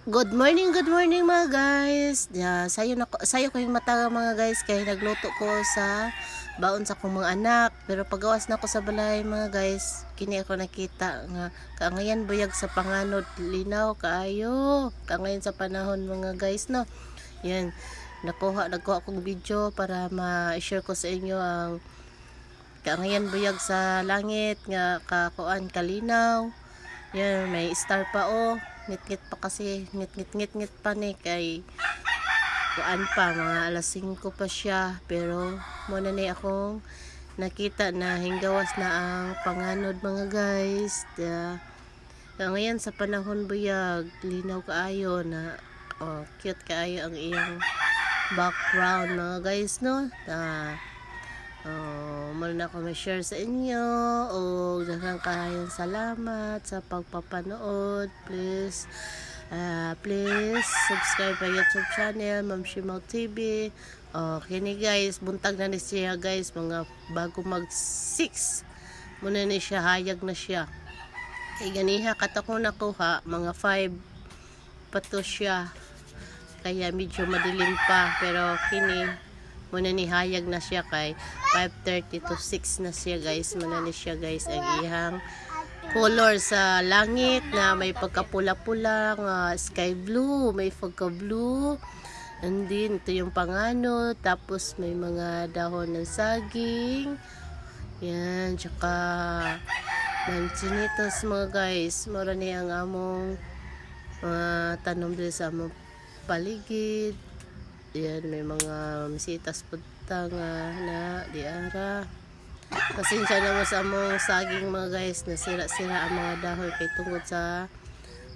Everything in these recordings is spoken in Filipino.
Good morning mga guys. Sayo ko yung mata mga guys kay nagluto ko sa baon sa kong mga anak. Pero pagawas na ko sa balay mga guys, kini ako nakita nga kaangayan buyag sa panganod linaw kaayo. Kaangayan sa panahon mga guys no. Yan. Nagkuha kong video para ma-share ko sa inyo ang kaangayan buyag sa langit nga kakuan kalinaw. Yan, may star pa ngit-ngit pa kasi, ngit-ngit pa ni kay kuan pa, mga alas 5 pa siya. Pero muna ni akong nakita na hinggawas na ang panganod mga guys. Ngayon sa panahon buyag, linaw kaayo na cute kaayo ang iyang background mga guys no. Muna na ako ma-share sa inyo o daghang kahayang salamat sa pagpapanood. Please subscribe sa YouTube channel Ma'am Shimaw TV. Kini guys, buntag na ni siya guys, mga bago mag 6 muna ni siya, hayag na siya kay ganiha katako nakuha mga 5 pa to siya, kaya medyo madilim pa. Pero kini muna ni hayag na siya kay 5:30 to 6 na siya guys. Muna ni siya guys ang ihang color sa langit na may pagkapula-pula nga sky blue, may pagka-blue. And then ito yung pangano, tapos may mga dahon ng saging. Yan, tsaka mancinitos mga guys. Mura ni ang among tanom din sa among paligid. Yan, may mga misitas punta nga na diara. Pasensya naman sa among saging mga guys, nasira-sira ang mga dahon kay tungod sa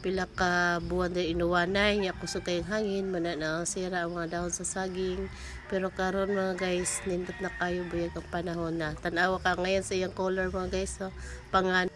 pila ka buwan din inuwanay niya kusog kayong hangin mana na sira ang mga dahon sa saging. Pero karon mga guys, nindot na kayo buyag ang panahon na tanawa ka ngayon sa iyang color mga guys, so pangan